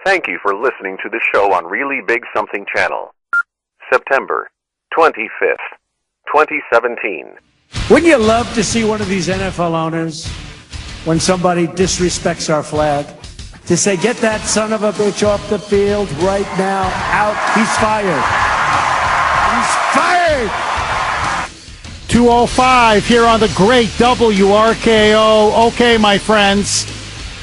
Thank you for listening to the show on Really Big Something Channel. September 25th, 2017. Wouldn't you love to see one of these NFL owners, when somebody disrespects our flag, to say, get that son of a bitch off the field right now, out, he's fired. He's fired! 2:05 here on the great WRKO. Okay, my friends,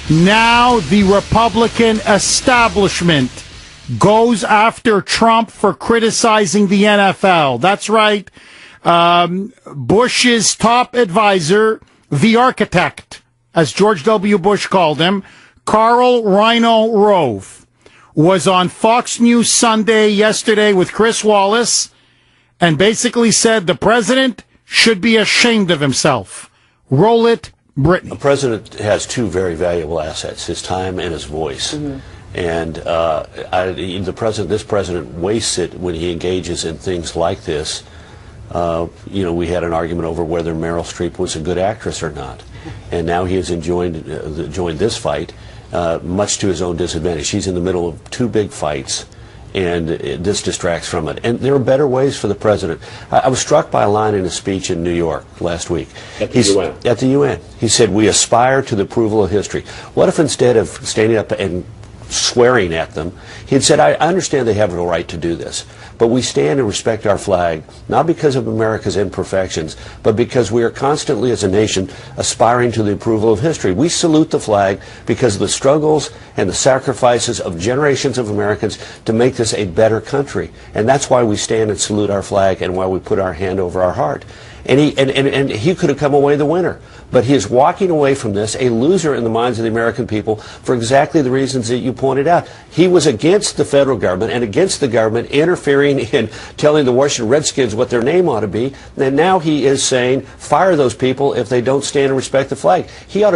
now the Republican establishment goes after Trump for criticizing the NFL. That's right. Bush's top advisor, the architect, as George W. Bush called him, Karl Rhino Rove, was on Fox News Sunday yesterday with Chris Wallace and basically said the president should be ashamed of himself. Roll it, Brittany. A president has two very valuable assets, his time and his voice. Mm-hmm. And this president wastes it when he engages in things like this. We had an argument over whether Meryl Streep was a good actress or not. And now he has joined this fight, much to his own disadvantage. He's in the middle of two big fights, and this distracts from it. And there are better ways for the president. I was struck by a line in a speech in New York last week. At the UN. At the UN. He said, "We aspire to the approval of history." What if instead of standing up and swearing at them, he had said, I understand they have the right to do this, but we stand and respect our flag, not because of America's imperfections, but because we are constantly as a nation aspiring to the approval of history. We salute the flag because of the struggles and the sacrifices of generations of Americans to make this a better country. And that's why we stand and salute our flag and why we put our hand over our heart. And he could have come away the winner. But he is walking away from this, a loser in the minds of the American people, for exactly the reasons that you pointed out. He was against the federal government and against the government interfering in telling the Washington Redskins what their name ought to be. And now he is saying, fire those people if they don't stand and respect the flag. He's an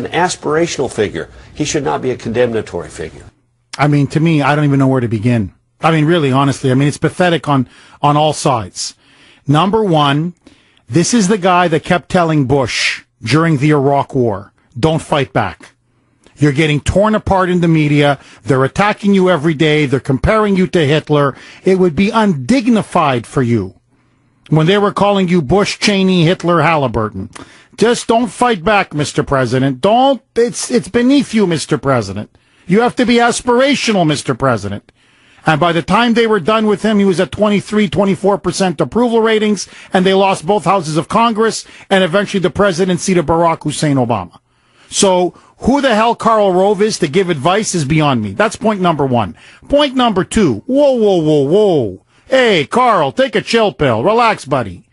aspirational figure. He should not be a condemnatory figure. I mean, to me, I don't even know where to begin. I mean, really, honestly, it's pathetic on all sides. Number one, this is the guy that kept telling Bush during the Iraq War, don't fight back. You're getting torn apart in the media. They're attacking you every day. They're comparing you to Hitler. It would be undignified for you when they were calling you Bush, Cheney, Hitler, Halliburton. Just don't fight back, Mr. President. It's beneath you, Mr. President. You have to be aspirational, Mr. President. And by the time they were done with him, he was at 24% approval ratings, and they lost both houses of Congress and eventually the presidency to Barack Hussein Obama. So who the hell Karl Rove is to give advice is beyond me. That's point number one. Point number two. Whoa. Hey, Karl, take a chill pill. Relax, buddy.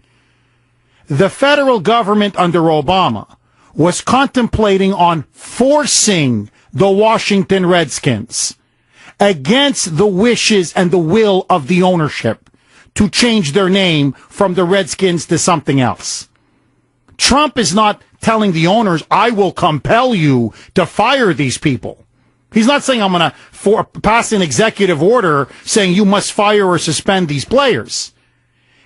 The federal government under Obama was contemplating on forcing the Washington Redskins, against the wishes and the will of the ownership, to change their name from the Redskins to something else. Trump is not telling the owners, I will compel you to fire these people. He's not saying I'm going to pass an executive order saying you must fire or suspend these players.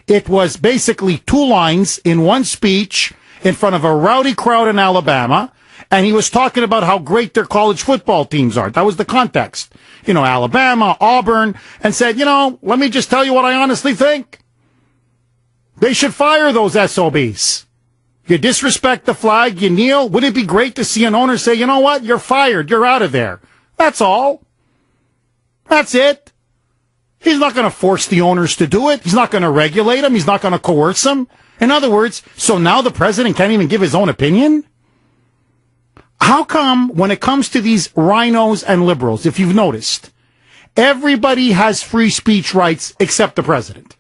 It was basically two lines in one speech in front of a rowdy crowd in Alabama, and he was talking about how great their college football teams are. That was the context. Alabama, Auburn, and said, let me just tell you what I honestly think. They should fire those SOBs. You disrespect the flag, you kneel. Would it be great to see an owner say, you know what, you're fired, you're out of there. That's all. That's it. He's not going to force the owners to do it. He's not going to regulate them. He's not going to coerce them. In other words, so now the president can't even give his own opinion? How come when it comes to these rhinos and liberals, if you've noticed, everybody has free speech rights except the president?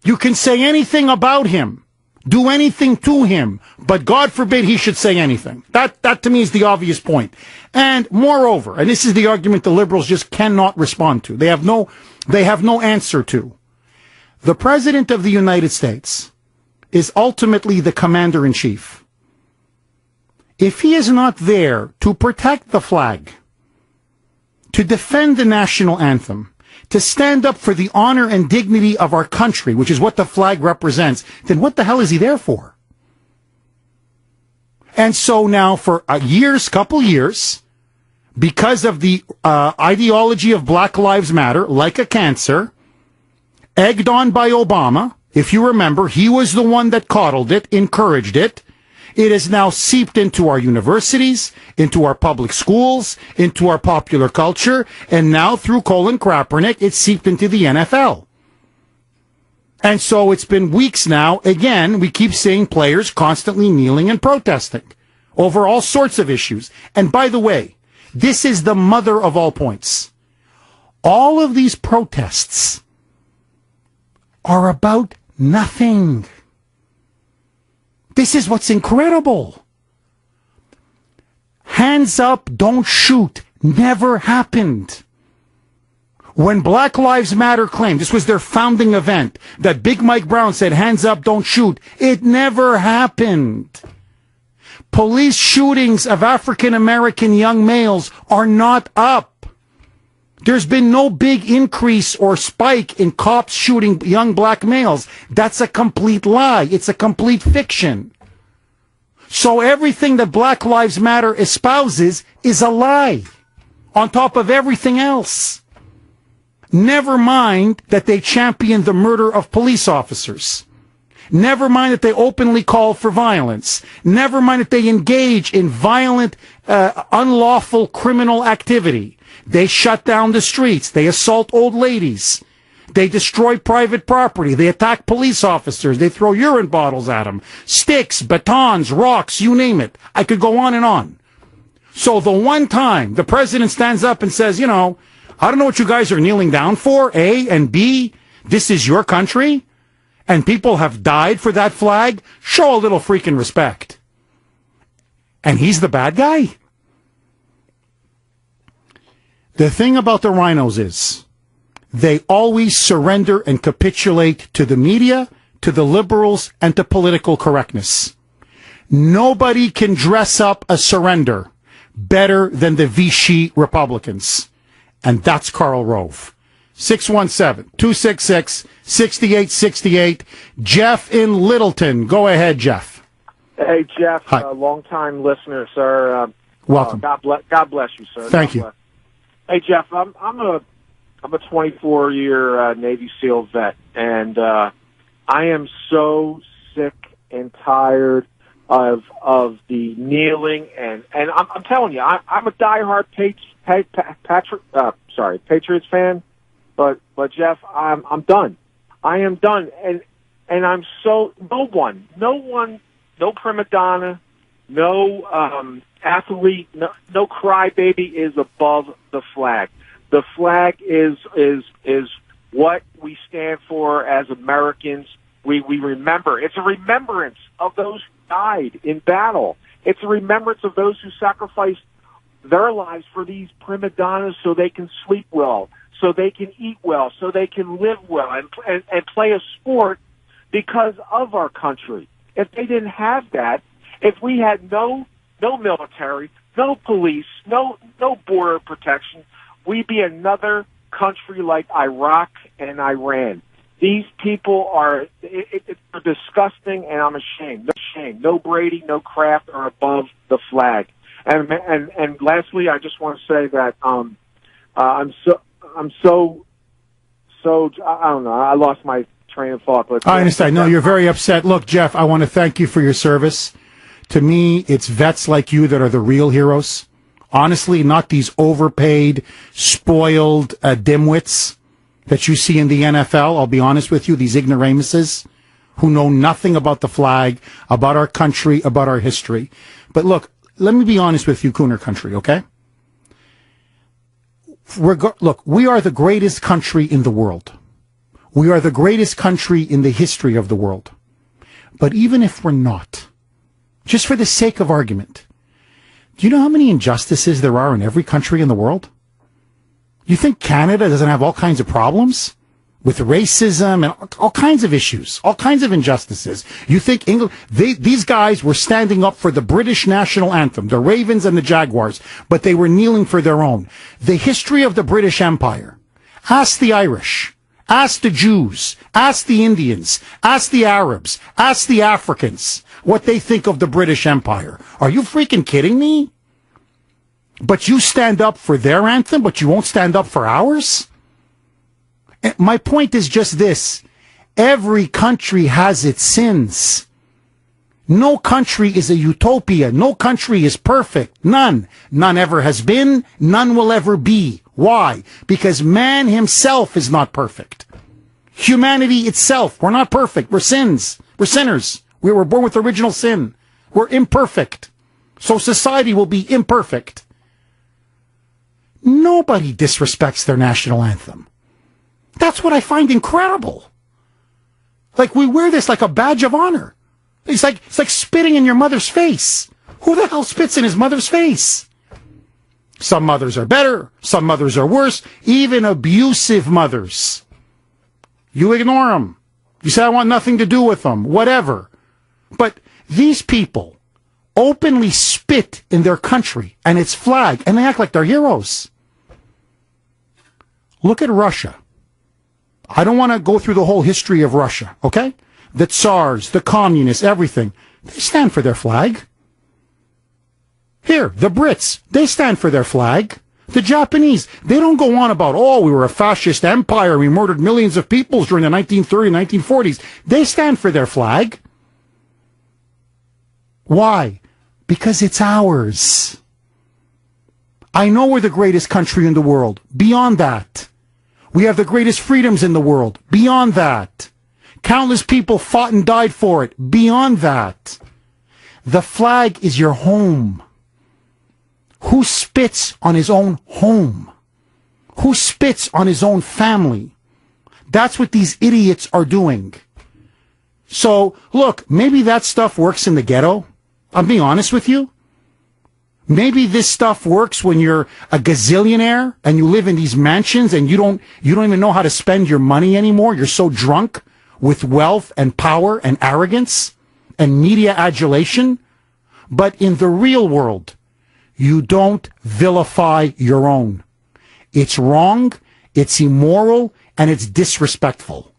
You can say anything about him, do anything to him, but God forbid he should say anything. That to me is the obvious point. And moreover, and this is the argument the liberals just cannot respond to, they have no answer to. The president of the United States is ultimately the commander-in-chief. If he is not there to protect the flag, to defend the national anthem, to stand up for the honor and dignity of our country, which is what the flag represents, then what the hell is he there for? And so now for couple years, because of the ideology of Black Lives Matter, like a cancer, egged on by Obama. If you remember, he was the one that coddled it, encouraged it. It has now seeped into our universities, into our public schools, into our popular culture, and now through Colin Kaepernick, it's seeped into the NFL. And so it's been weeks now. Again, we keep seeing players constantly kneeling and protesting over all sorts of issues. And by the way, this is the mother of all points. All of these protests are about nothing. This is what's incredible. Hands up, don't shoot. Never happened. When Black Lives Matter claimed, this was their founding event, that Big Mike Brown said, hands up, don't shoot. It never happened. Police shootings of African American young males are not up. There's been no big increase or spike in cops shooting young black males. That's a complete lie. It's a complete fiction. So everything that Black Lives Matter espouses is a lie on top of everything else. Never mind that they champion the murder of police officers. Never mind that they openly call for violence. Never mind that they engage in violent, unlawful criminal activity. They shut down the streets. They assault old ladies. They destroy private property. They attack police officers. They throw urine bottles at them. Sticks, batons, rocks, you name it. I could go on and on. So the one time the president stands up and says, you know, I don't know what you guys are kneeling down for, A, and B, this is your country, and people have died for that flag, show a little freaking respect. And he's the bad guy? The thing about the rhinos is they always surrender and capitulate to the media, to the liberals, and to political correctness. Nobody can dress up a surrender better than the Vichy Republicans. And that's Karl Rove. 617-266-6868. Jeff in Littleton. Go ahead, Jeff. Hey, Jeff, Hi. long-time listener, sir. Welcome. God bless you, sir. Thank you. Bless. Hey, Jeff, I'm a 24-year Navy SEAL vet, and I am so sick and tired of the kneeling, and I'm telling you, I'm a diehard Patriots fan, but Jeff, I'm done. I am done, and I'm so no one, no prima donna, no athlete, no crybaby is above the flag. The flag is what we stand for as Americans. We remember. It's a remembrance of those who died in battle. It's a remembrance of those who sacrificed their lives for these prima donnas so they can sleep well, so they can eat well, so they can live well and play a sport because of our country. If they didn't have that, if we had no military, no police, no border protection, we'd be another country like Iraq and Iran. These people are they're disgusting, and I'm ashamed. No shame. No Brady, no Kraft are above the flag. And lastly, I just want to say that I'm so I don't know. I lost my train of thought. But I understand. No, you're very upset. Look, Jeff, I want to thank you for your service. To me, it's vets like you that are the real heroes. Honestly, not these overpaid, spoiled dimwits that you see in the NFL. I'll be honest with you, these ignoramuses who know nothing about the flag, about our country, about our history. But look, let me be honest with you, Kuhner country, okay? Look, we are the greatest country in the world. We are the greatest country in the history of the world. But even if we're not, just for the sake of argument, do you know how many injustices there are in every country in the world? You think Canada doesn't have all kinds of problems with racism and all kinds of issues, all kinds of injustices? You think England, these guys were standing up for the British national anthem, the Ravens and the Jaguars, but they were kneeling for their own. The history of the British Empire. Ask the Irish. Ask the Jews. Ask the Indians. Ask the Arabs. Ask the Africans what they think of the British Empire. Are you freaking kidding me? But you stand up for their anthem, but you won't stand up for ours? And my point is just this. Every country has its sins. No country is a utopia. No country is perfect. None. None ever has been. None will ever be. Why? Because man himself is not perfect. Humanity itself, we're not perfect. We're sins. We're sinners. We were born with original sin. We're imperfect. So society will be imperfect. Nobody disrespects their national anthem. That's what I find incredible. Like, we wear this like a badge of honor. It's like spitting in your mother's face. Who the hell spits in his mother's face? Some mothers are better. Some mothers are worse. Even abusive mothers. You ignore them. You say, I want nothing to do with them. Whatever. But these people openly spit in their country and its flag, and they act like they're heroes. Look at Russia. I don't want to go through the whole history of Russia, okay? The Tsars, the communists, everything. They stand for their flag. Here, the Brits, they stand for their flag. The Japanese, they don't go on about, oh, we were a fascist empire, we murdered millions of people during the 1930s, 1940s. They stand for their flag. Why? Because it's ours. I know we're the greatest country in the world. Beyond that. We have the greatest freedoms in the world. Beyond that. Countless people fought and died for it. Beyond that. The flag is your home. Who spits on his own home? Who spits on his own family? That's what these idiots are doing. So, look, maybe that stuff works in the ghetto. I'll be honest with you. Maybe this stuff works when you're a gazillionaire and you live in these mansions and you don't even know how to spend your money anymore. You're so drunk with wealth and power and arrogance and media adulation. But in the real world, you don't vilify your own. It's wrong, it's immoral, and it's disrespectful.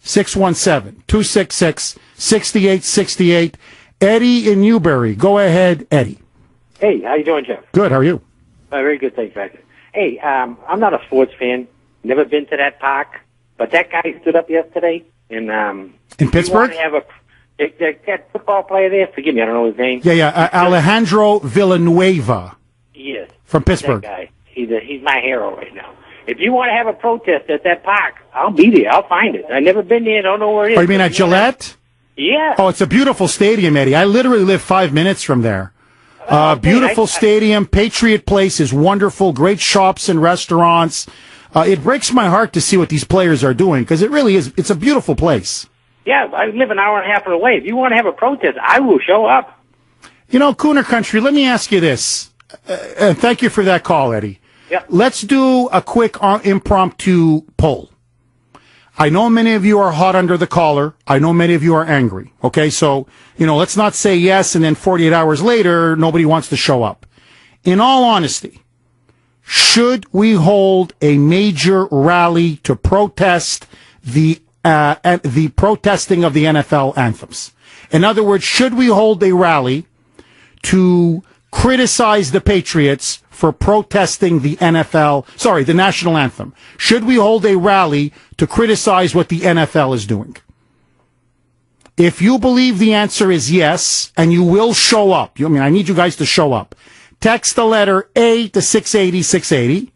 617-266-6868. Eddie in Newbury. Go ahead, Eddie. Hey, how you doing, Jeff? Good, how are you? Very good, thanks, Frank. Hey, I'm not a sports fan. Never been to that park, but that guy stood up yesterday in Pittsburgh? That football player there, forgive me, I don't know his name. Yeah, Alejandro Villanueva. Yes. From Pittsburgh. That guy. He's my hero right now. If you want to have a protest at that park, I'll be there. I'll find it. I've never been there. Don't know where it is. Oh, you mean at Gillette? Yeah. Oh, it's a beautiful stadium, Eddie. I literally live 5 minutes from there. Beautiful stadium. Patriot Place is wonderful. Great shops and restaurants. It breaks my heart to see what these players are doing because it really is. It's a beautiful place. Yeah, I live an hour and a half away. If you want to have a protest, I will show up. You know, Kuhner Country, let me ask you this. And thank you for that call, Eddie. Yeah. Let's do a quick impromptu poll. I know many of you are hot under the collar. I know many of you are angry. Okay, so, let's not say yes and then 48 hours later, nobody wants to show up. In all honesty, should we hold a major rally to protest the protesting of the NFL anthems? In other words, should we hold a rally to criticize the Patriots for protesting the national anthem? Should we hold a rally to criticize what the NFL is doing? If you believe the answer is yes, and you will show up, I need you guys to show up. Text the letter A to 680-680.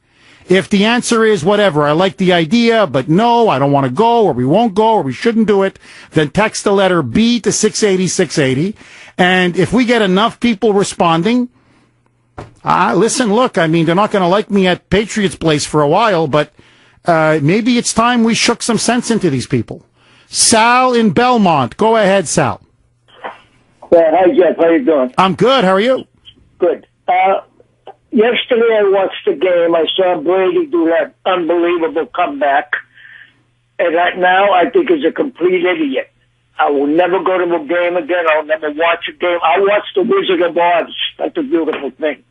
If the answer is whatever, I like the idea, but no, I don't want to go, or we won't go, or we shouldn't do it, then text the letter B to 680-680. And if we get enough people responding, listen, look, they're not going to like me at Patriots Place for a while, but maybe it's time we shook some sense into these people. Sal in Belmont. Go ahead, Sal. Hi, Jeff. How you doing? I'm good. How are you? Good. Yesterday I watched the game. I saw Brady do that unbelievable comeback. And right now I think he's a complete idiot. I will never go to a game again. I'll never watch a game. I'll watch the Wizard of Oz. That's a beautiful thing.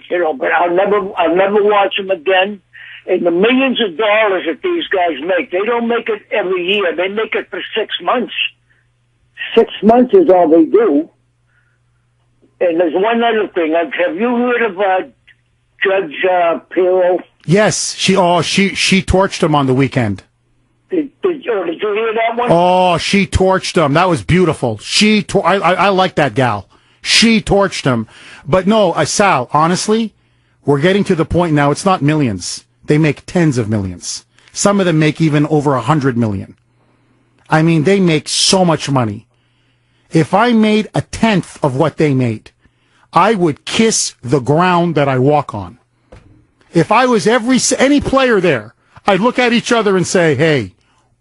But I'll never watch them again. And the millions of dollars that these guys make, they don't make it every year. They make it for 6 months. 6 months is all they do. And there's one other thing. Have you heard of Judge Pirro? Yes, she torched him on the weekend. Did you hear that one? Oh, she torched him. That was beautiful. I like that gal. She torched him. But no, Sal, honestly, we're getting to the point now. It's not millions. They make tens of millions. Some of them make even over 100 million. I mean, they make so much money. If I made a tenth of what they made, I would kiss the ground that I walk on. If I was any player there, I'd look at each other and say, hey,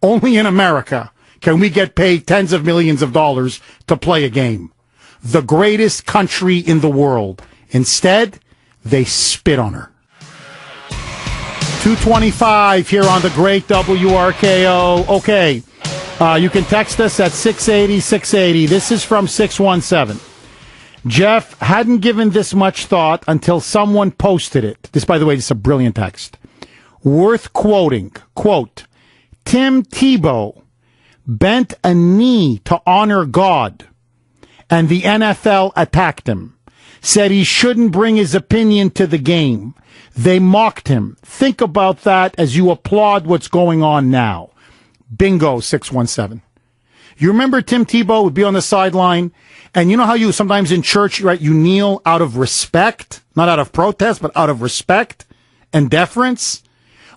only in America can we get paid tens of millions of dollars to play a game. The greatest country in the world. Instead, they spit on her. 225 here on the great WRKO. Okay, you can text us at 680-680. This is from 617. Jeff, hadn't given this much thought until someone posted it. This, by the way, is a brilliant text. Worth quoting. Quote, Tim Tebow bent a knee to honor God, and the NFL attacked him. Said he shouldn't bring his opinion to the game. They mocked him. Think about that as you applaud what's going on now. Bingo, 617. You remember Tim Tebow would be on the sideline, and you know how you sometimes in church, right, you kneel out of respect, not out of protest, but out of respect and deference?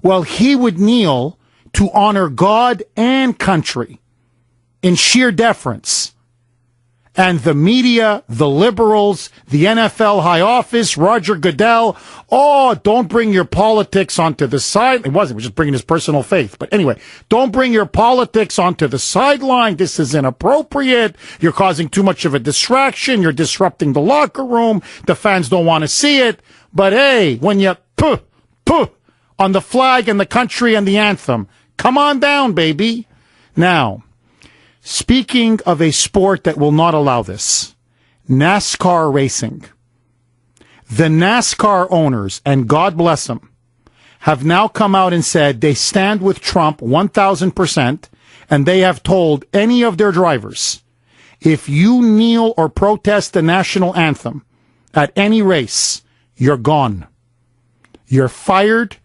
Well, he would kneel to honor God and country in sheer deference. And the media, the liberals, the NFL high office, Roger Goodell, don't bring your politics onto the side. It was just bringing his personal faith. But anyway, don't bring your politics onto the sideline. This is inappropriate. You're causing too much of a distraction. You're disrupting the locker room. The fans don't want to see it. But hey, when you on the flag and the country and the anthem, come on down, baby. Now, speaking of a sport that will not allow this, NASCAR racing. The NASCAR owners, and God bless them, have now come out and said they stand with Trump 1,000%, and they have told any of their drivers, if you kneel or protest the national anthem at any race, you're gone. You're fired.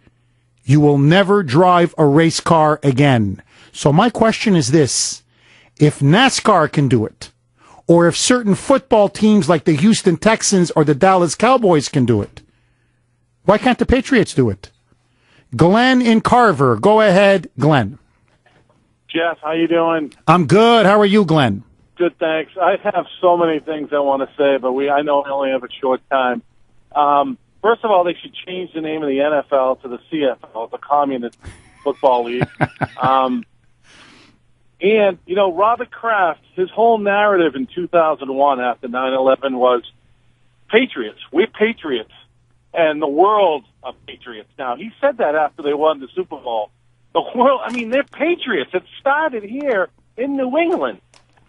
You will never drive a race car again. So my question is this. If NASCAR can do it, or if certain football teams like the Houston Texans or the Dallas Cowboys can do it, why can't the Patriots do it? Glenn in Carver. Go ahead, Glenn. Jeff, how you doing? I'm good. How are you, Glenn? Good, thanks. I have so many things I want to say, but I know we only have a short time. First of all, they should change the name of the NFL to the CFL, the Communist Football League. And, Robert Kraft, his whole narrative in 2001 after 9/11 was Patriots. We're Patriots. And the world of Patriots. Now, he said that after they won the Super Bowl. The world, they're Patriots. It started here in New England,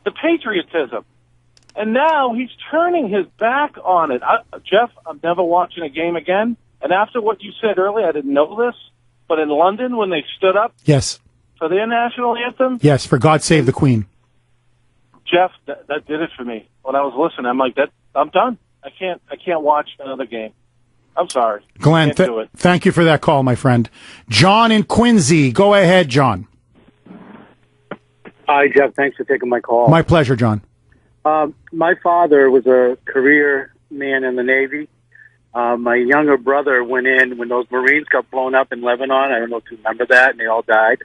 the patriotism. And now he's turning his back on it. Jeff, I'm never watching a game again. And after what you said earlier, I didn't know this, but in London when they stood up yes, for their national anthem? Yes, for God Save the Queen. Jeff, that did it for me. When I was listening, I'm like, I'm done. I can't watch another game. I'm sorry. Glenn, thank you for that call, my friend. John in Quincy. Go ahead, John. Hi, Jeff. Thanks for taking my call. My pleasure, John. My father was a career man in the Navy. My younger brother went in when those Marines got blown up in Lebanon. I don't know if you remember that, and they all died.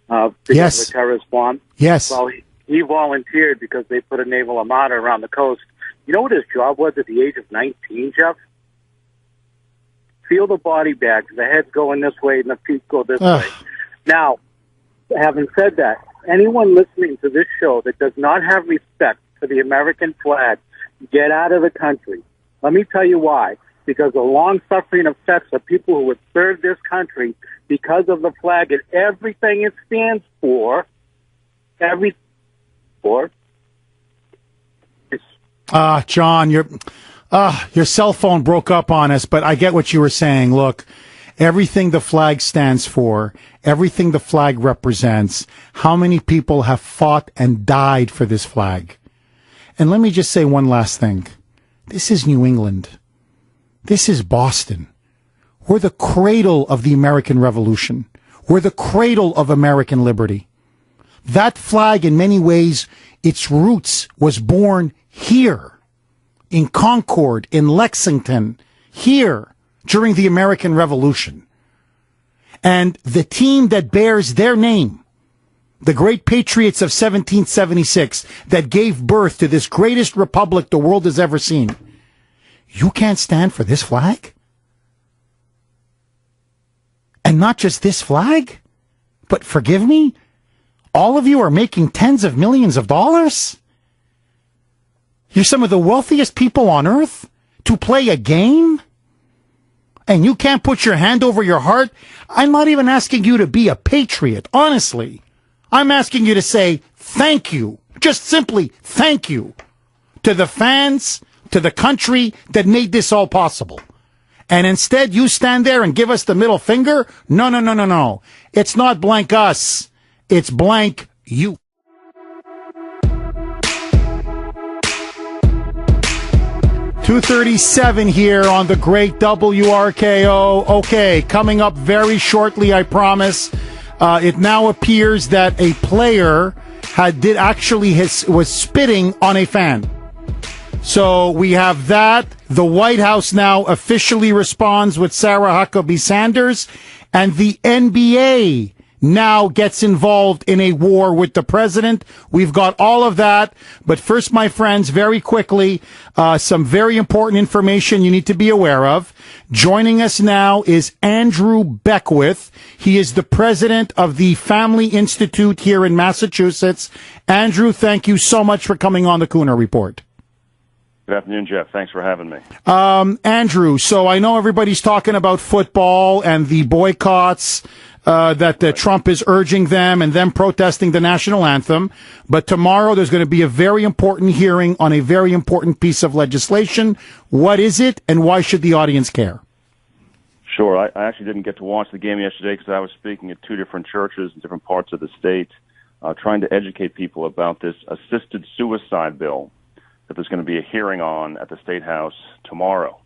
Because of a terrorist bomb. Yes. Well, he volunteered because they put a naval armada around the coast. You know what his job was at the age of 19, Jeff? Feel the body bags. The head's going this way and the feet go this way. Now, having said that, anyone listening to this show that does not have respect for the American flag, get out of the country. Let me tell you why. Because the long-suffering effects of people who would serve this country because of the flag and everything it stands for, John, your cell phone broke up on us, but I get what you were saying. Look, everything the flag stands for, everything the flag represents, how many people have fought and died for this flag. And let me just say one last thing. This is New England. This is Boston. We're the cradle of the American Revolution. We're the cradle of American liberty. That flag, in many ways, its roots was born here, in Concord, in Lexington, here, during the American Revolution. And the team that bears their name, the great patriots of 1776 that gave birth to this greatest republic the world has ever seen, you can't stand for this flag? And not just this flag, but forgive me, all of you are making tens of millions of dollars? You're some of the wealthiest people on earth to play a game? And you can't put your hand over your heart? I'm not even asking you to be a patriot, honestly. I'm asking you to say thank you, just simply thank you, to the fans, to the country that made this all possible. And instead you stand there and give us the middle finger? No, no, no, no, no. It's not blank us. It's blank you. .237 here on the great WRKO. Okay, coming up very shortly, I promise. It now appears that a player was spitting on a fan. So we have that. The White House now officially responds with Sarah Huckabee Sanders, and the NBA now gets involved in a war with the president. We've got all of that. But first, my friends, very quickly, some very important information you need to be aware of. Joining us now is Andrew Beckwith. He is the president of the Family Institute here in Massachusetts. Andrew, thank you so much for coming on the Kuhner Report. Good afternoon, Jeff. Thanks for having me. Andrew, so I know everybody's talking about football and the boycotts that Trump is urging them and them protesting the national anthem. But tomorrow there's going to be a very important hearing on a very important piece of legislation. What is it, and why should the audience care? Sure. I actually didn't get to watch the game yesterday because I was speaking at two different churches in different parts of the state, trying to educate people about this assisted suicide bill that there's going to be a hearing on at the State House tomorrow.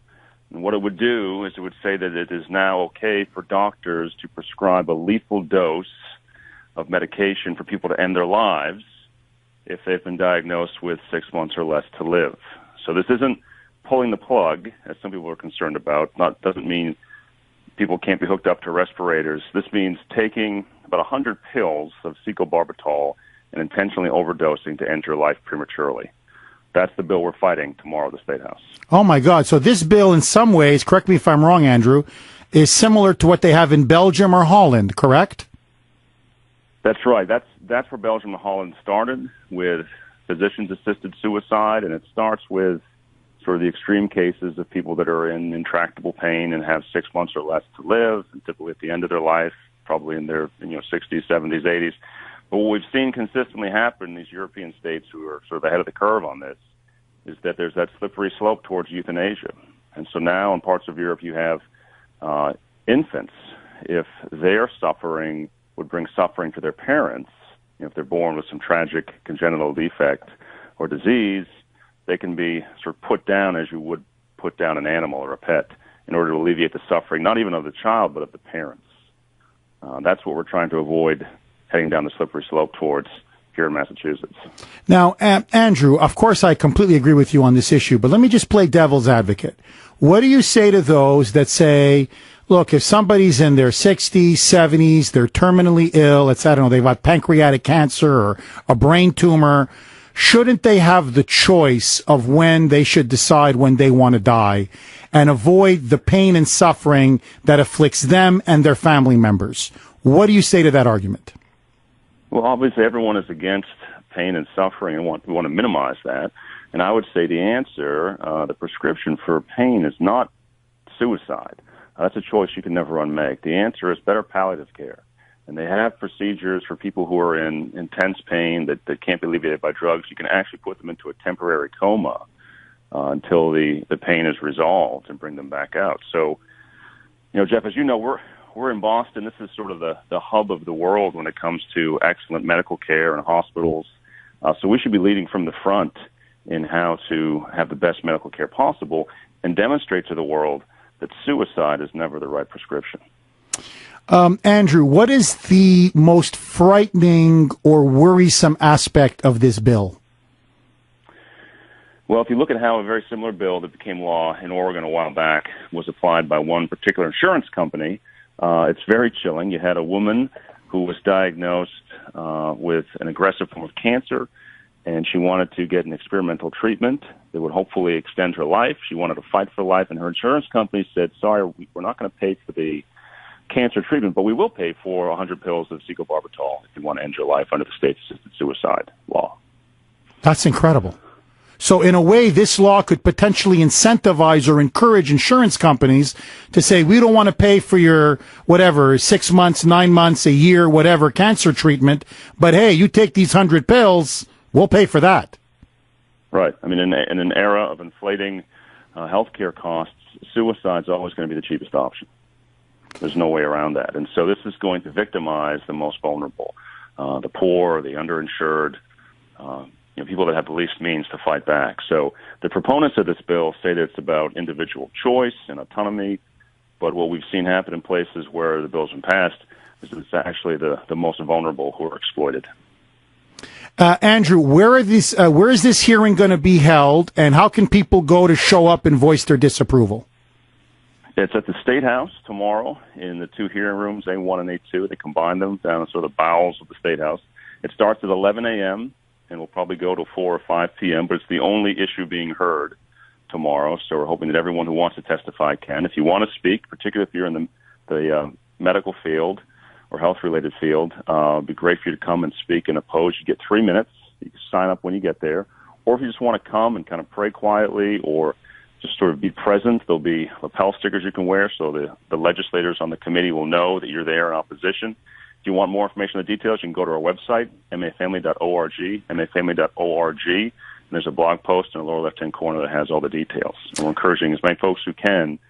And what it would do is it would say that it is now okay for doctors to prescribe a lethal dose of medication for people to end their lives if they've been diagnosed with 6 months or less to live. So this isn't pulling the plug, as some people are concerned about. Doesn't mean people can't be hooked up to respirators. This means taking about 100 pills of secobarbital and intentionally overdosing to end your life prematurely. That's the bill we're fighting tomorrow at the State House. Oh, my God. So this bill, in some ways, correct me if I'm wrong, Andrew, is similar to what they have in Belgium or Holland, correct? That's right. That's where Belgium and Holland started, with physicians-assisted suicide, and it starts with sort of the extreme cases of people that are in intractable pain and have 6 months or less to live, and typically at the end of their life, probably in their 60s, 70s, 80s. But what we've seen consistently happen in these European states who are sort of ahead of the curve on this is that there's that slippery slope towards euthanasia. And so now in parts of Europe you have infants, if their suffering would bring suffering to their parents, if they're born with some tragic congenital defect or disease, they can be sort of put down as you would put down an animal or a pet in order to alleviate the suffering, not even of the child, but of the parents. That's what we're trying to avoid, heading down the slippery slope towards here in Massachusetts. Now, Andrew, of course I completely agree with you on this issue, but let me just play devil's advocate. What do you say to those that say, look, if somebody's in their 60s, 70s, they're terminally ill, I don't know, they've got pancreatic cancer or a brain tumor, shouldn't they have the choice of when they should decide when they want to die and avoid the pain and suffering that afflicts them and their family members? What do you say to that argument? Well, obviously everyone is against pain and suffering and we want to minimize that. And I would say the answer, the prescription for pain is not suicide. That's a choice you can never unmake. The answer is better palliative care. And they have procedures for people who are in intense pain that can't be alleviated by drugs. You can actually put them into a temporary coma until the pain is resolved and bring them back out. So, Jeff, as you know, we're in Boston. This is sort of the hub of the world when it comes to excellent medical care and hospitals. So we should be leading from the front in how to have the best medical care possible and demonstrate to the world that suicide is never the right prescription. Andrew, what is the most frightening or worrisome aspect of this bill? Well, if you look at how a very similar bill that became law in Oregon a while back was applied by one particular insurance company, it's very chilling. You had a woman who was diagnosed with an aggressive form of cancer, and she wanted to get an experimental treatment that would hopefully extend her life. She wanted to fight for life, and her insurance company said, sorry, we're not going to pay for the cancer treatment, but we will pay for 100 pills of secobarbital if you want to end your life under the state-assisted suicide law. That's incredible. So in a way, this law could potentially incentivize or encourage insurance companies to say, we don't want to pay for your, whatever, 6 months, 9 months, a year, whatever, cancer treatment. But hey, you take these 100 pills, we'll pay for that. Right. I mean, in an era of inflating healthcare costs, suicide's always going to be the cheapest option. There's no way around that. And so this is going to victimize the most vulnerable, the poor, the underinsured, people that have the least means to fight back. So the proponents of this bill say that it's about individual choice and autonomy, but what we've seen happen in places where the bill's been passed is that it's actually the most vulnerable who are exploited. Andrew, where is this hearing going to be held, and how can people go to show up and voice their disapproval? It's at the State House tomorrow in the two hearing rooms, A1 and A2. They combine them down in sort of the bowels of the State House. It starts at 11 a.m., and will probably go to 4 or 5 p.m., but it's the only issue being heard tomorrow, so we're hoping that everyone who wants to testify can. If you want to speak, particularly if you're in the medical field or health-related field, it'd be great for you to come and speak and oppose. You get 3 minutes. You can sign up when you get there. Or if you just want to come and kind of pray quietly or just sort of be present, there'll be lapel stickers you can wear so the legislators on the committee will know that you're there in opposition. If you want more information on the details, you can go to our website, mafamily.org, mafamily.org, and there's a blog post in the lower left-hand corner that has all the details. And we're encouraging as many folks who can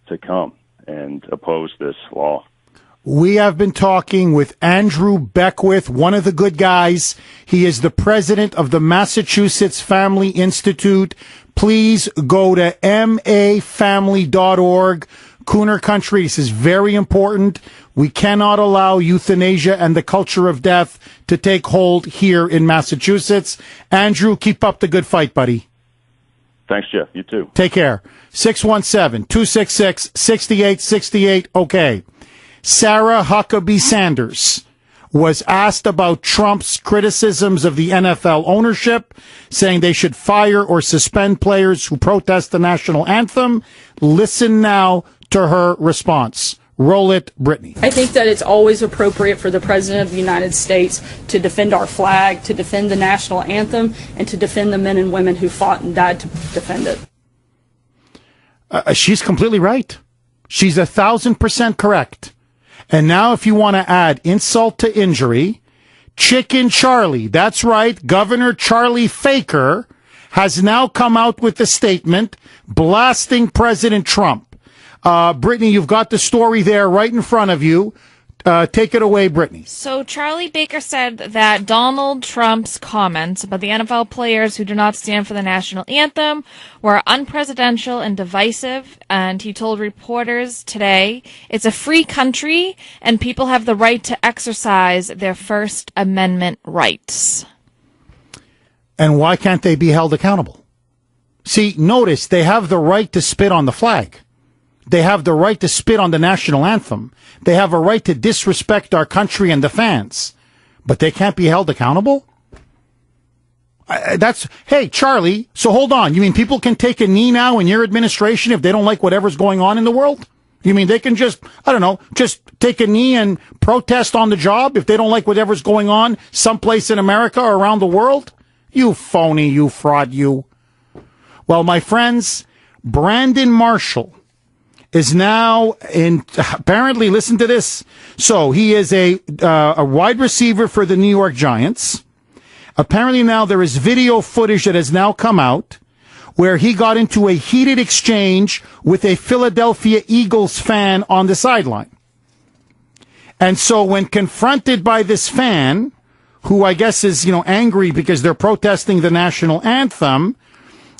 to come and oppose this law. We have been talking with Andrew Beckwith, one of the good guys. He is the president of the Massachusetts Family Institute. Please go to mafamily.org. Kuhner country, this is very important. We cannot allow euthanasia and the culture of death to take hold here in Massachusetts. Andrew, keep up the good fight, buddy. Thanks, Jeff. You too. Take care. 617-266-6868. Okay. Sarah Huckabee Sanders was asked about Trump's criticisms of the NFL ownership, saying they should fire or suspend players who protest the national anthem. Listen now to her response. Roll it, Brittany. I think that it's always appropriate for the President of the United States to defend our flag, to defend the national anthem, and to defend the men and women who fought and died to defend it. She's completely right. She's 1,000% correct. And now if you want to add insult to injury, Chicken Charlie, that's right, Governor Charlie Faker has now come out with a statement blasting President Trump. Brittany, you've got the story there right in front of you. Take it away, Brittany. So Charlie Baker said that Donald Trump's comments about the NFL players who do not stand for the national anthem were unpresidential and divisive, and he told reporters today, it's a free country, and people have the right to exercise their First Amendment rights. And why can't they be held accountable? See, notice they have the right to spit on the flag. They have the right to spit on the national anthem. They have a right to disrespect our country and the fans. But they can't be held accountable? Hey, Charlie, so hold on. You mean people can take a knee now in your administration if they don't like whatever's going on in the world? You mean they can just take a knee and protest on the job if they don't like whatever's going on someplace in America or around the world? You phony, you fraud, you. Well, my friends, Brandon Marshall is now apparently, listen to this. So he is a wide receiver for the New York Giants. Apparently now there is video footage that has now come out where he got into a heated exchange with a Philadelphia Eagles fan on the sideline. And so when confronted by this fan, who I guess is, angry because they're protesting the national anthem,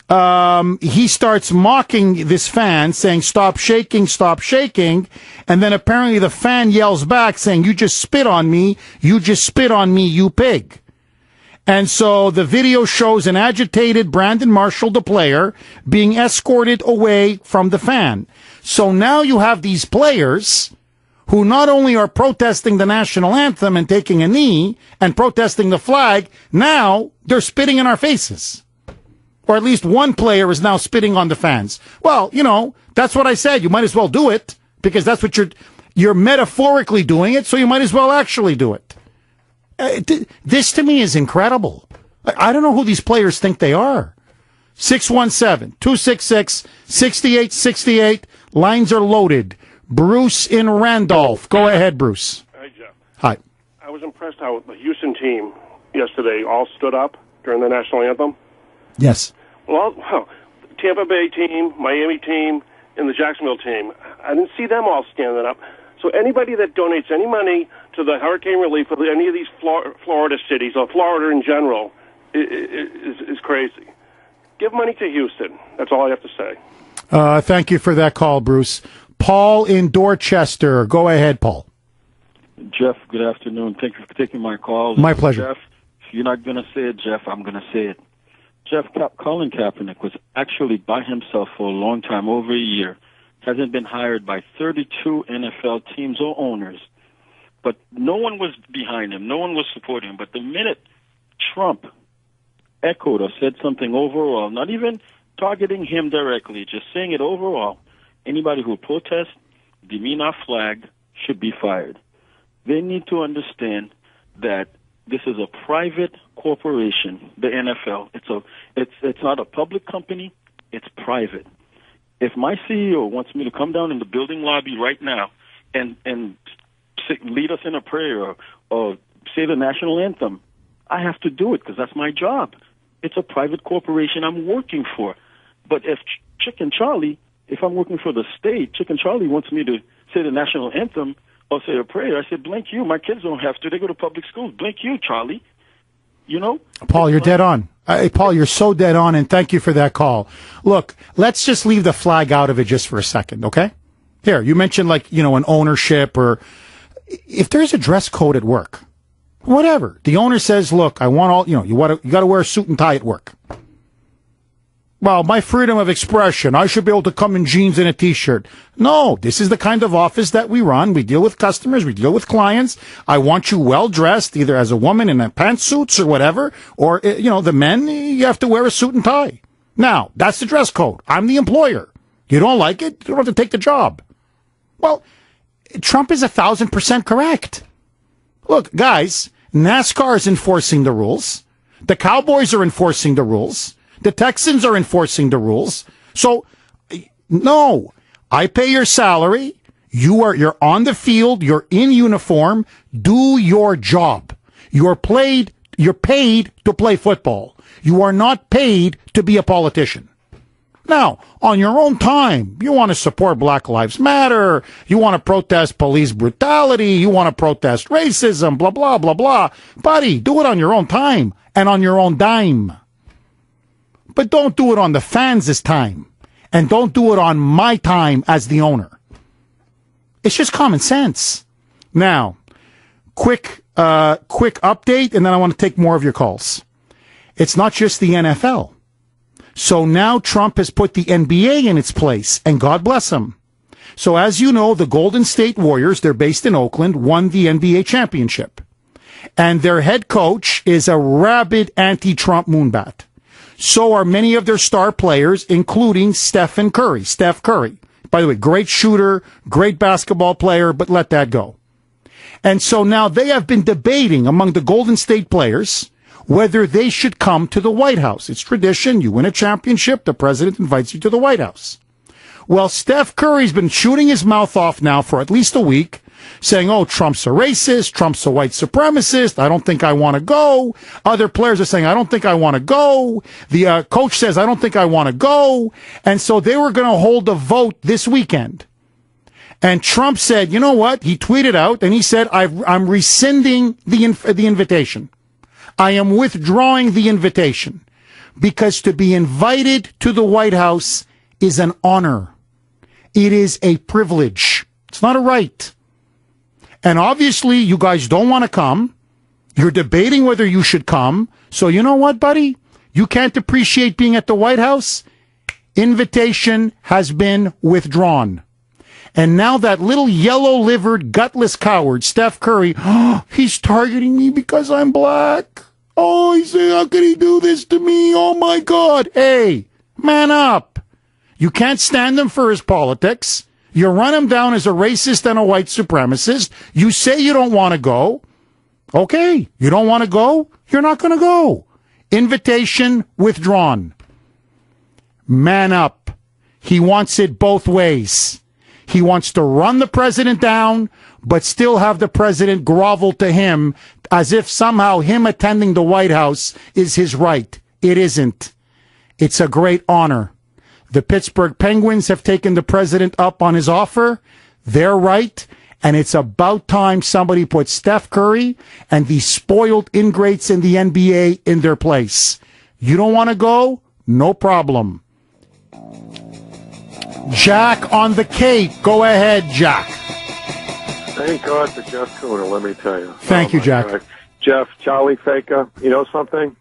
he starts mocking this fan, saying, stop shaking, and then apparently the fan yells back, saying, you just spit on me, you pig. And so the video shows an agitated Brandon Marshall, the player, being escorted away from the fan. So now you have these players who not only are protesting the national anthem and taking a knee and protesting the flag, now they're spitting in our faces. Or at least one player is now spitting on the fans. Well, that's what I said. You might as well do it because that's what you're metaphorically doing it, so you might as well actually do it. This to me is incredible. I don't know who these players think they are. 617-266-6868. Lines are loaded. Bruce in Randolph. Go ahead, Bruce. Hi, Jeff. Hi. I was impressed how the Houston team yesterday all stood up during the national anthem. Yes. Well, Tampa Bay team, Miami team, and the Jacksonville team, I didn't see them all standing up. So anybody that donates any money to the hurricane relief of any of these Florida cities, or Florida in general, is crazy. Give money to Houston. That's all I have to say. Thank you for that call, Bruce. Paul in Dorchester. Go ahead, Paul. Jeff, good afternoon. Thank you for taking my call. My pleasure. Jeff, if you're not going to say it, Jeff, I'm going to say it. Jeff, Colin Kaepernick was actually by himself for a long time, over a year. Hasn't been hired by 32 NFL teams or owners. But no one was behind him. No one was supporting him. But the minute Trump echoed or said something overall, not even targeting him directly, just saying it overall, anybody who protests, demean our flag, should be fired. They need to understand that this is a private corporation, the NFL. It's not a public company. It's private. If my CEO wants me to come down in the building lobby right now and lead us in a prayer or say the national anthem, I have to do it because that's my job. It's a private corporation I'm working for. But if Chicken Charlie, if I'm working for the state, Chicken Charlie wants me to say the national anthem or say a prayer, I said, blink you. My kids don't have to. They go to public schools. Blink you, Charlie. Paul, you're dead on. Paul, you're so dead on, and thank you for that call. Look, let's just leave the flag out of it just for a second, okay? Here, you mentioned an ownership, or if there's a dress code at work, whatever. The owner says, look, I want all, you got to wear a suit and tie at work. Well, my freedom of expression, I should be able to come in jeans and a T-shirt. No, this is the kind of office that we run. We deal with customers. We deal with clients. I want you well-dressed, either as a woman in a pantsuits or whatever, or, the men, you have to wear a suit and tie. Now, that's the dress code. I'm the employer. You don't like it? You don't have to take the job. Well, Trump is 1,000% correct. Look, guys, NASCAR is enforcing the rules. The Cowboys are enforcing the rules. The Texans are enforcing the rules. So, no, I pay your salary. You're on the field. You're in uniform. Do your job. You're paid to play football. You are not paid to be a politician. Now, on your own time, you want to support Black Lives Matter. You want to protest police brutality. You want to protest racism, blah, blah, blah, blah. Buddy, do it on your own time and on your own dime. But don't do it on the fans' time. And don't do it on my time as the owner. It's just common sense. Now, quick update, and then I want to take more of your calls. It's not just the NFL. So now Trump has put the NBA in its place, and God bless him. So as you know, the Golden State Warriors, they're based in Oakland, won the NBA championship. And their head coach is a rabid anti-Trump moonbat. So are many of their star players, including Steph Curry. By the way, great shooter, great basketball player, but let that go. And so now they have been debating among the Golden State players whether they should come to the White House. It's tradition. You win a championship, the president invites you to the White House. Well, Steph Curry's been shooting his mouth off now for at least a week, saying, oh, Trump's a racist, Trump's a white supremacist, I don't think I want to go. Other players are saying, I don't think I want to go. The coach says, I don't think I want to go. And so they were going to hold a vote this weekend. And Trump said, you know what? He tweeted out and he said, I'm rescinding the invitation. I am withdrawing the invitation. because to be invited to the White House is an honor. It is a privilege. It's not a right. And obviously, you guys don't want to come. You're debating whether you should come. So you know what, buddy? You can't appreciate being at the White House. Invitation has been withdrawn. And now that little yellow-livered, gutless coward, Steph Curry, he's targeting me because I'm black. Oh, he said, how could he do this to me? Oh, my God. Hey, man up. You can't stand him for his politics. You run him down as a racist and a white supremacist. You say you don't want to go. Okay, you don't want to go? You're not going to go. Invitation withdrawn. Man up. He wants it both ways. He wants to run the president down, but still have the president grovel to him as if somehow him attending the White House is his right. It isn't. It's a great honor. The Pittsburgh Penguins have taken the president up on his offer. They're right. And it's about time somebody put Steph Curry and these spoiled ingrates in the NBA in their place. You don't want to go? No problem. Jack on the Cape. Go ahead, Jack. Thank God for Jeff Kuhner, let me tell you. Thank you, Jack. God. Jeff, Charlie Faker, you know something?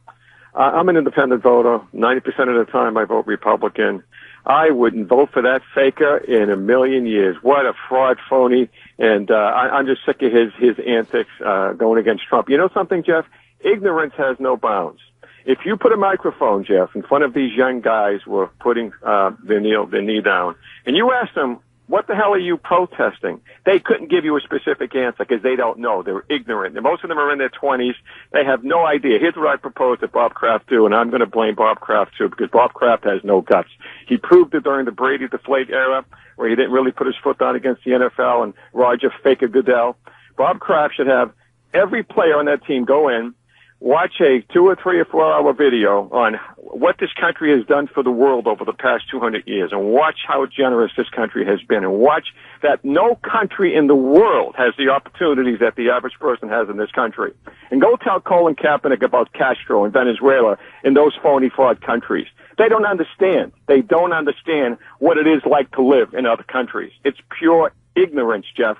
I'm an independent voter. 90% of the time I vote Republican. I wouldn't vote for that faker in a million years. What a fraud, phony, and I'm just sick of his antics going against Trump. You know something, Jeff? Ignorance has no bounds. If you put a microphone, Jeff, in front of these young guys who are putting their knee down, and you ask them, what the hell are you protesting? They couldn't give you a specific answer because they don't know. They're ignorant. And most of them are in their 20s. They have no idea. Here's what I propose that Bob Kraft do, and I'm going to blame Bob Kraft too because Bob Kraft has no guts. He proved it during the Brady Deflate era where he didn't really put his foot down against the NFL and Roger Faker Goodell. Bob Kraft should have every player on that team go in, watch a 2 or 3 or 4 hour video on what this country has done for the world over the past 200 years and watch how generous this country has been and watch that no country in the world has the opportunities that the average person has in this country. And go tell Colin Kaepernick about Castro in Venezuela and those phony fraud countries. They don't understand. They don't understand what it is like to live in other countries. It's pure ignorance, Jeff.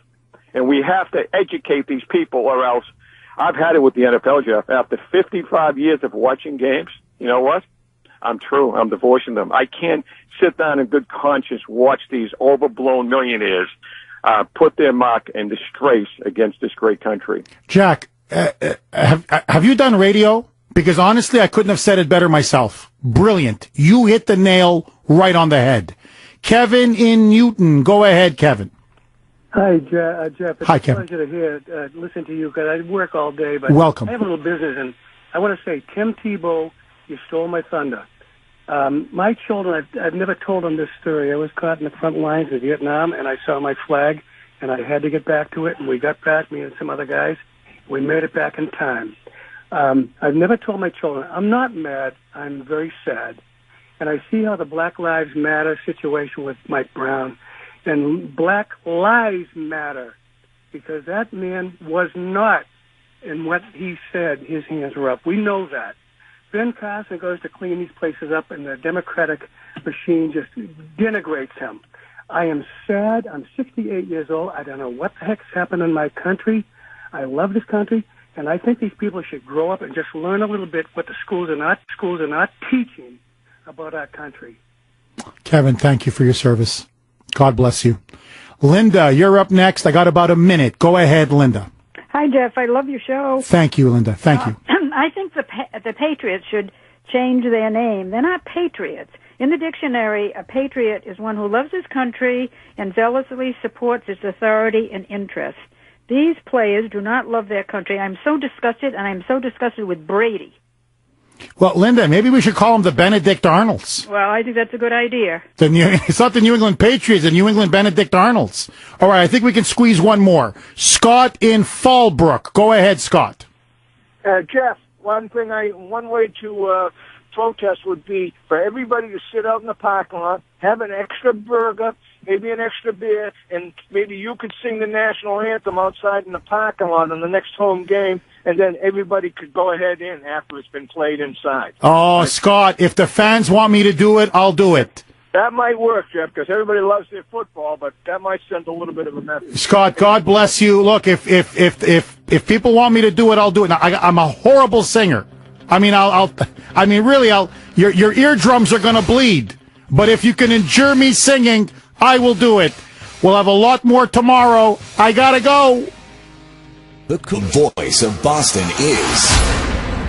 And we have to educate these people or else I've had it with the NFL, Jeff. After 55 years of watching games, you know what? I'm true. I'm divorcing them. I can't sit down in good conscience watch these overblown millionaires put their mark and disgrace against this great country. Jack, have you done radio? Because honestly, I couldn't have said it better myself. Brilliant. You hit the nail right on the head. Kevin in Newton. Go ahead, Kevin. Hi, Jeff. It's Hi, a Kevin. pleasure to listen to you because I work all day. But Welcome. I have a little business, and I want to say, Tim Tebow, you stole my thunder. My children, I've never told them this story. I was caught in the front lines of Vietnam, and I saw my flag, and I had to get back to it, and we got back, me and some other guys. We made it back in time. I've never told my children. I'm not mad. I'm very sad. And I see how the Black Lives Matter situation with Mike Brown, and Black Lives Matter, because that man was not, in what he said, his hands were up. We know that. Ben Carson goes to clean these places up, and the Democratic machine just denigrates him. I am sad. I'm 68 years old. I don't know what the heck's happened in my country. I love this country, and I think these people should grow up and just learn a little bit what the schools are not teaching about our country. Kevin, thank you for your service. God bless you. Linda, you're up next. I got about a minute. Go ahead, Linda. Hi, Jeff. I love your show. Thank you, Linda. Thank you. I think the Patriots should change their name. They're not patriots. In the dictionary, a patriot is one who loves his country and zealously supports its authority and interests. These players do not love their country. I'm so disgusted, and I'm so disgusted with Brady. Well, Linda, maybe we should call them the Benedict Arnolds. Well, I think that's a good idea. It's not the New England Patriots, the New England Benedict Arnolds. All right, I think we can squeeze one more. Scott in Fallbrook. Go ahead, Scott. Jeff, one way to protest would be for everybody to sit out in the parking lot, have an extra burger, maybe an extra beer, and maybe you could sing the national anthem outside in the parking lot on the next home game, and then everybody could go ahead in after it's been played inside. Oh, Scott, if the fans want me to do it, I'll do it. That might work, Jeff, because everybody loves their football, but that might send a little bit of a message. Scott, God bless you. Look, if people want me to do it, I'll do it. Now, I'm a horrible singer. I mean, your eardrums are going to bleed. But if you can endure me singing, I will do it. We'll have a lot more tomorrow. I gotta go. The voice of Boston is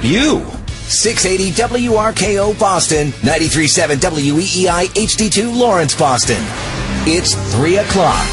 you. 680 WRKO Boston, 93.7 WEEI HD2 Lawrence, Boston. It's 3 o'clock.